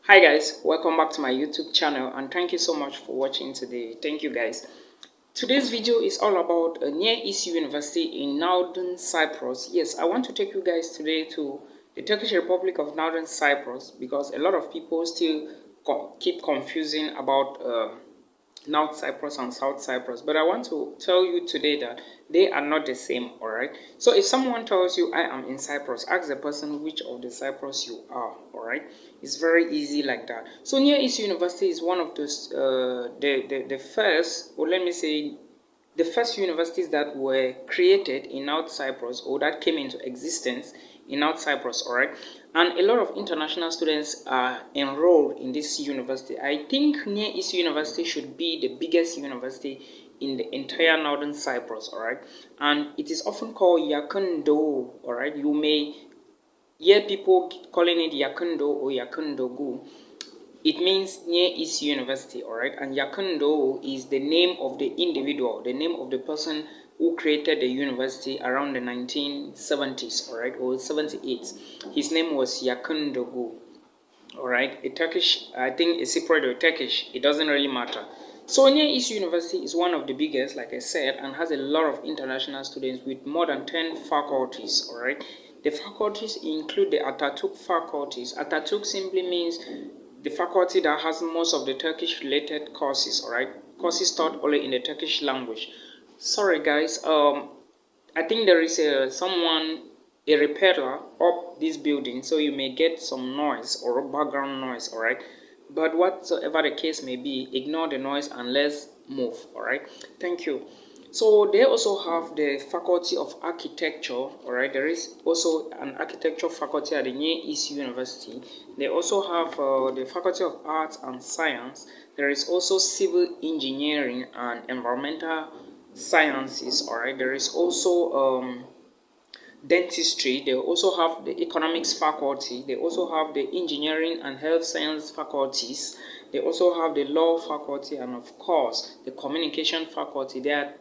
Hi guys, welcome back to my YouTube channel and thank you so much for watching today. Thank you guys. Today's video is all about a Near East University in Northern Cyprus. Yes, I want to take you guys today to the Turkish Republic of Northern Cyprus because a lot of people still keep confusing about North Cyprus and South Cyprus, but I want to tell you today that they are not the same. All right, so if someone tells you I am in Cyprus, ask the person which of the Cyprus you are. All right, it's very easy like that. So Near East University is one of those the first, or let me say, the first universities that were created in North Cyprus, or that came into existence in North Cyprus, all right? And a lot of international students are enrolled in this university. I think Near East University should be the biggest university in the entire Northern Cyprus, all right? And it is often called Yakundo, all right? You may hear people calling it Yakundo or Yakundogu. It means Near East University, all right? And Yakundo is the name of the individual, the name of the person who created the university around the 1970s, all right, or 78. His name was Yakundogu, all right? A Turkish, I think a Cypriot or Turkish, it doesn't really matter. So Near East University is one of the biggest, like I said, and has a lot of international students with more than 10 faculties, all right? The faculties include the Atatürk faculties. Atatürk simply means the faculty that has most of the Turkish related courses, all right? Courses taught only in the Turkish language. Sorry guys, I think there is a repairer up this building, so you may get some noise or background noise, all right? But whatsoever the case may be, ignore the noise and let's move, all right? Thank you. So they also have the Faculty of Architecture, all right? There is also an architecture faculty at the Near East University. They also have the Faculty of Arts and Science. There is also Civil Engineering and Environmental Sciences, all right? There is also dentistry. They also have the Economics faculty. They also have the Engineering and Health Science faculties. They also have the Law faculty and of course the Communication faculty. There are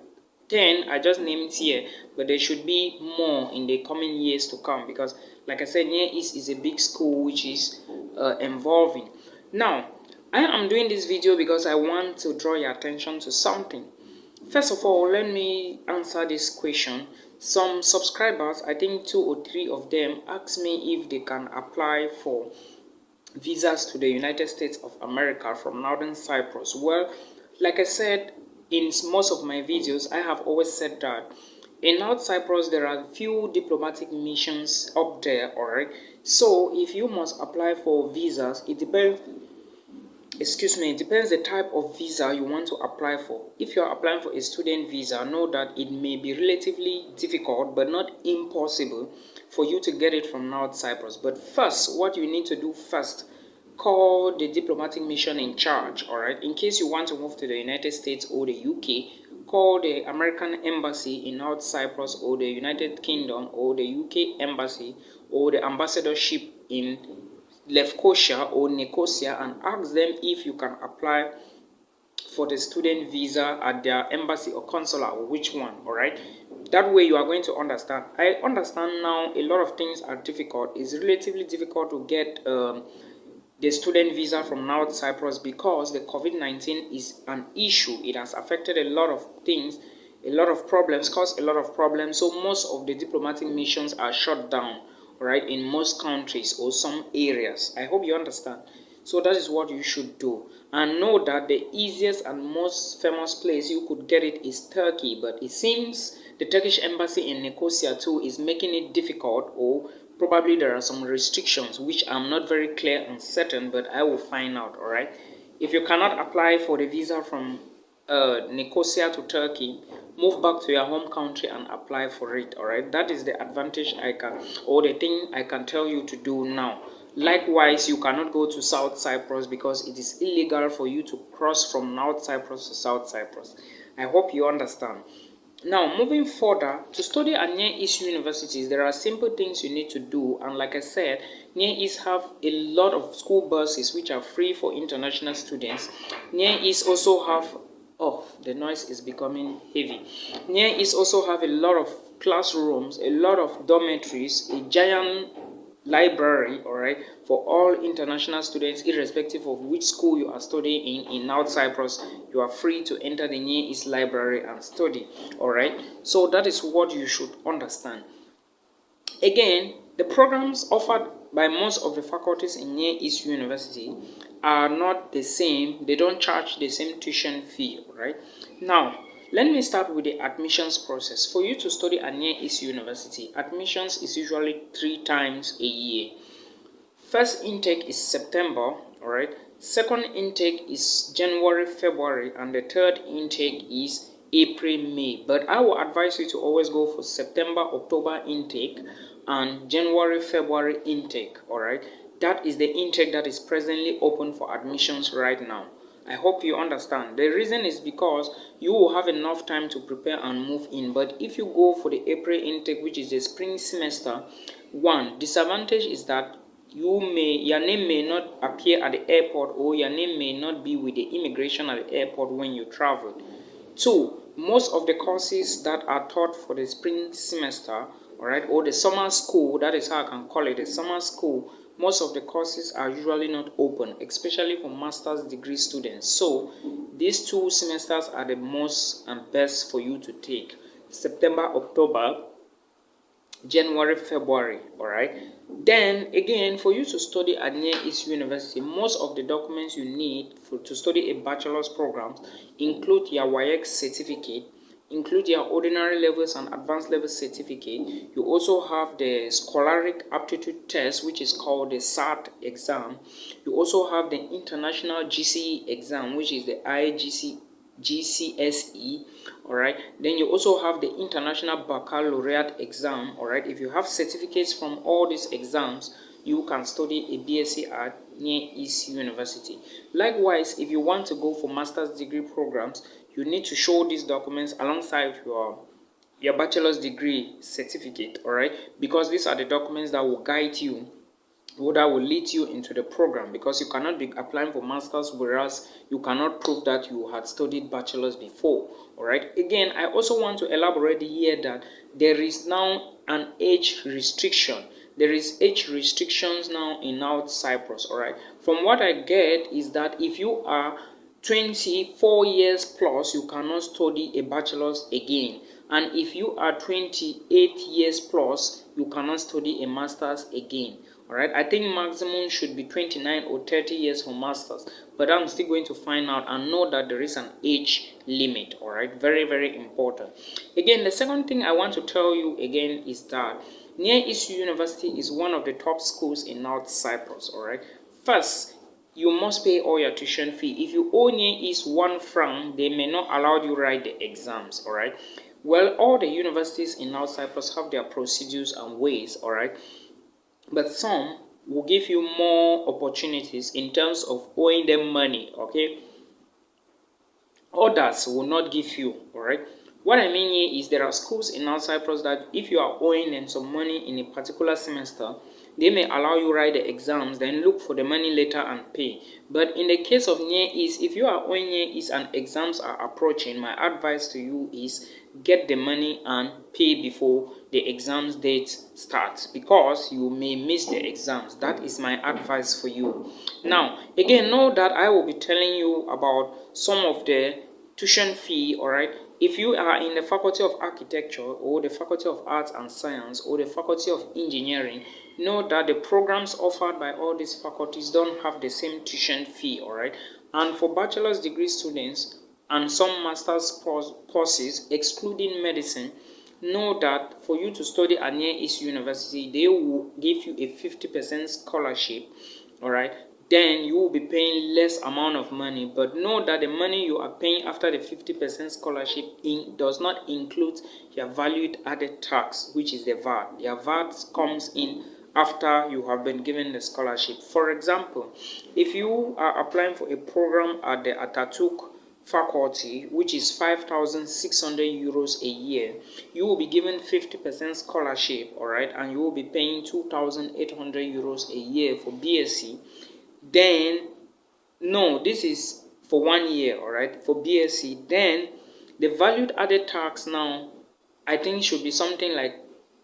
10 I just named here, but there should be more in the coming years to come because, like I said, Near East is a big school which is evolving. Now, I am doing this video because I want to draw your attention to something. First of all, let me answer this question. Some subscribers, I think 2 or 3 of them, asked me if they can apply for visas to the United States of America from Northern Cyprus. Well, like I said in most of my videos, I have always said that in North Cyprus there are few diplomatic missions up there, alright? So if you must apply for visas, it depends the type of visa you want to apply for. If you are applying for a student visa, know that it may be relatively difficult but not impossible for you to get it from North Cyprus. But first, what you need to do first, call the diplomatic mission in charge, all right? In case you want to move to the United States or the UK, call the American Embassy in North Cyprus or the United Kingdom or the UK Embassy or the ambassadorship in Nicosia or Nicosia and ask them if you can apply for the student visa at their embassy or consular or which one, all right? That way you are going to understand. I understand now a lot of things are difficult. It's relatively difficult to get the student visa from North Cyprus because the COVID-19 is an issue. It has affected a lot of things, a lot of problems, caused a lot of problems. So most of the diplomatic missions are shut down, right, in most countries or some areas. I hope you understand. So that is what you should do. And know that the easiest and most famous place you could get it is Turkey. But it seems the Turkish embassy in Nicosia too is making it difficult, or probably there are some restrictions which I'm not very clear and certain, but I will find out, all right? If you cannot apply for the visa from Nicosia to Turkey, move back to your home country and apply for it, all right? That is the advantage or the thing I can tell you to do now. Likewise, you cannot go to South Cyprus because it is illegal for you to cross from North Cyprus to South Cyprus. I hope you understand. Now, moving further, to study at Near East universities, there are simple things you need to do. And like I said, Near East have a lot of school buses which are free for international students. Near East also have, oh, the noise is becoming heavy. Near East also have a lot of classrooms, a lot of dormitories, a giant library, all right, for all international students, irrespective of which school you are studying in North Cyprus. You are free to enter the Near East library and study, all right. So that is what you should understand. Again, the programs offered by most of the faculties in Near East University are not the same. They don't charge the same tuition fee, right? Now, let me start with the admissions process. For you to study at Near East University, admissions is usually 3 times a year. First intake is September, all right. Second intake is January, February, and the third intake is April, May. But I will advise you to always go for September, October intake and January, February intake, all right. That is the intake that is presently open for admissions right now. I hope you understand. The reason is because you will have enough time to prepare and move in. But if you go for the April intake, which is the spring semester, one disadvantage is that your name may not appear at the airport, or your name may not be with the immigration at the airport when you travel. Two, most of the courses that are taught for the spring semester, all right, or the summer school, that is how I can call it, the summer school, most of the courses are usually not open, especially for master's degree students. So these 2 semesters are the most and best for you to take: September, October, January, February, all right. Then again, for you to study at Near East University, most of the documents you need to study a bachelor's program include your WAEC certificate, include your ordinary levels and advanced level certificate. You also have the scholastic aptitude test, which is called the SAT exam. You also have the international GCE exam, which is the GCSE, all right. Then you also have the international baccalaureate exam, all right. If you have certificates from all these exams, you can study a BSc at Near East University. Likewise, if you want to go for master's degree programs, you need to show these documents alongside your bachelor's degree certificate, all right, because these are the documents that will guide you, or that will lead you into the program, because you cannot be applying for masters whereas you cannot prove that you had studied bachelor's before, all right. Again, I also want to elaborate here that there is now an age restriction. There is age restrictions now in North Cyprus, all right. From what I get is that if you are 24 years plus, you cannot study a bachelor's again, and if you are 28 years plus, you cannot study a master's again. All right, I think maximum should be 29 or 30 years for masters, but I'm still going to find out and know that there is an age limit. All right, very, very important. Again, the second thing I want to tell you again is that Near East University is one of the top schools in North Cyprus. All right, first, you must pay all your tuition fee. If you owe Near East 1 franc, they may not allow you to write the exams. All right, well, all the universities in North Cyprus have their procedures and ways. All right, but some will give you more opportunities in terms of owing them money, okay? Others will not give you, all right? What I mean here is there are schools in North Cyprus that if you are owing them some money in a particular semester, they may allow you write the exams, then look for the money later and pay. But in the case of Near East, if you are owing Near East and exams are approaching, my advice to you is get the money and pay before the exams date starts, because you may miss the exams. That is my advice for you. Now, again, know that I will be telling you about some of the tuition fee, all right? If you are in the Faculty of Architecture or the Faculty of Arts and Science or the Faculty of Engineering, know that the programs offered by all these faculties don't have the same tuition fee, all right? And for bachelor's degree students and some master's courses, excluding medicine, know that for you to study at Near East University, they will give you a 50% scholarship, all right? Then you will be paying less amount of money, but know that the money you are paying after the 50% scholarship does not include your valued added tax, which is the VAT. Your VAT comes in after you have been given the scholarship. For example, if you are applying for a program at the Atatürk faculty, which is 5,600 euros a year, you will be given 50% scholarship, all right, and you will be paying 2,800 euros a year for BSc. Then, no, this is for 1 year, all right, for BSc. Then the valued added tax now, I think should be something like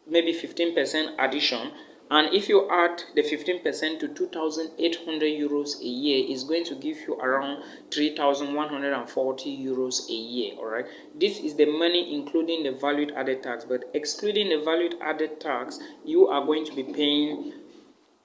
maybe 15% addition, And if you add the 15% to 2,800 euros a year, is going to give you around 3,140 euros a year. All right, this is the money including the value added tax, but excluding the value added tax, you are going to be paying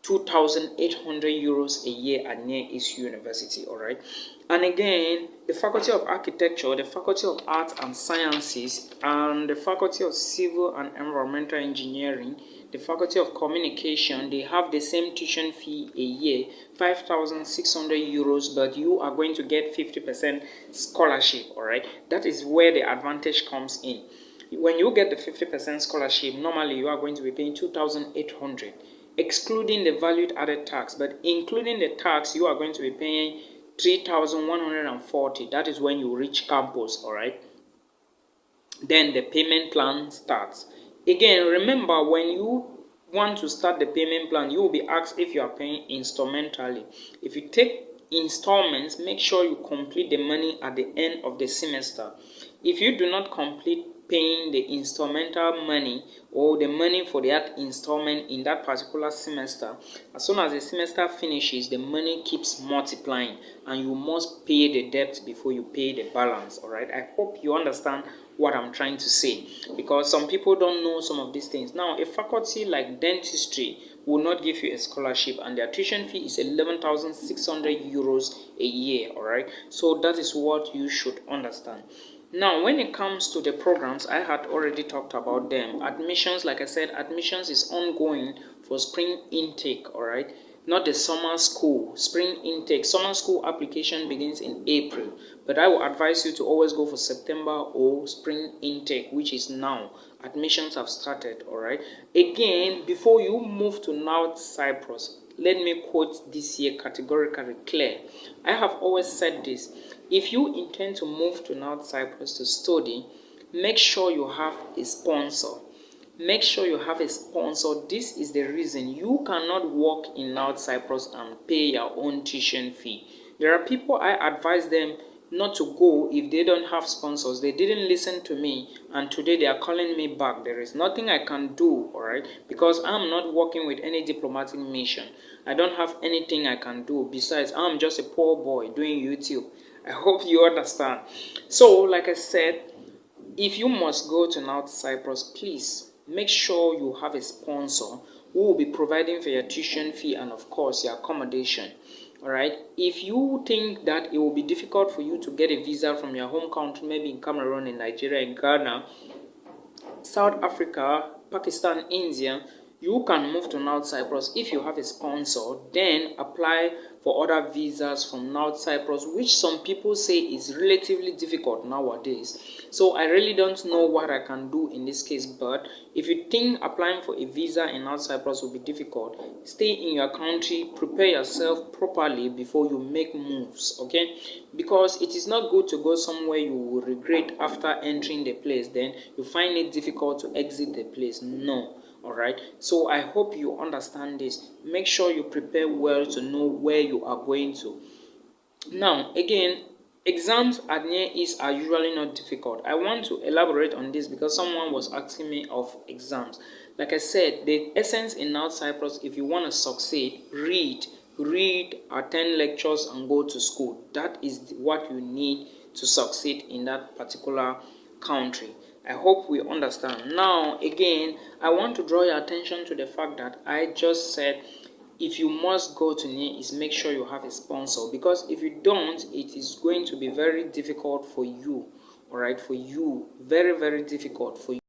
2,800 euros a year at Near East University. All right, and again, the Faculty of Architecture, the Faculty of Arts and Sciences, and the Faculty of Civil and Environmental Engineering, the Faculty of Communication, they have the same tuition fee a year, 5,600 euros, but you are going to get 50% scholarship. All right, that is where the advantage comes in. When you get the 50% scholarship, normally you are going to be paying 2,800, excluding the value added tax, but including the tax, you are going to be paying 3,140. That is when you reach campus. All right, then the payment plan starts. Again, remember, when you want to start the payment plan, you will be asked if you are paying instrumentally. If you take installments, make sure you complete the money at the end of the semester. If you do not complete paying the instrumental money or the money for that installment in that particular semester, as soon as the semester finishes, the money keeps multiplying and you must pay the debt before you pay the balance. All right, I hope you understand what I'm trying to say, because some people don't know some of these things. Now, a faculty like dentistry will not give you a scholarship, and their tuition fee is 11,600 euros a year. All right, so that is what you should understand. Now, when it comes to the programs, I had already talked about them. Admissions, like I said, admissions is ongoing for spring intake. All right, not the summer school, spring intake. Summer school application begins in April, but I will advise you to always go for September or spring intake, which is now. Admissions have started. All right, again, before you move to North Cyprus, let me quote this here categorically clear. I have always said this: if you intend to move to North Cyprus to study, make sure you have a sponsor. Make sure you have a sponsor. This is the reason you cannot work in North Cyprus and pay your own tuition fee. There are people I advise them not to go if they don't have sponsors. They didn't listen to me, and today they are calling me back. There is nothing I can do, all right, because I'm not working with any diplomatic mission. I don't have anything I can do. Besides, I'm just a poor boy doing YouTube. I hope you understand. So, like I said, if you must go to North Cyprus, please make sure you have a sponsor who will be providing for your tuition fee and, of course, your accommodation. All right, if you think that it will be difficult for you to get a visa from your home country, maybe in Cameroon, in Nigeria, in Ghana, South Africa, Pakistan, India, you can move to North Cyprus if you have a sponsor. Then apply for other visas from North Cyprus, which some people say is relatively difficult nowadays. So I really don't know what I can do in this case, but if you think applying for a visa in North Cyprus will be difficult, stay in your country, prepare yourself properly before you make moves, okay? Because it is not good to go somewhere you will regret after entering the place, then you find it difficult to exit the place. No. All right, so I hope you understand this. Make sure you prepare well to know where you are going to. Now, again, exams at Near East are usually not difficult. I want to elaborate on this because someone was asking me of exams. Like I said, the essence in North Cyprus, if you want to succeed, read, attend lectures, and go to school. That is what you need to succeed in that particular country. I hope we understand. Now, again, I want to draw your attention to the fact that I just said if you must go to Near East, make sure you have a sponsor, because if you don't, it is going to be very difficult for you. All right, for you, very, very difficult for you.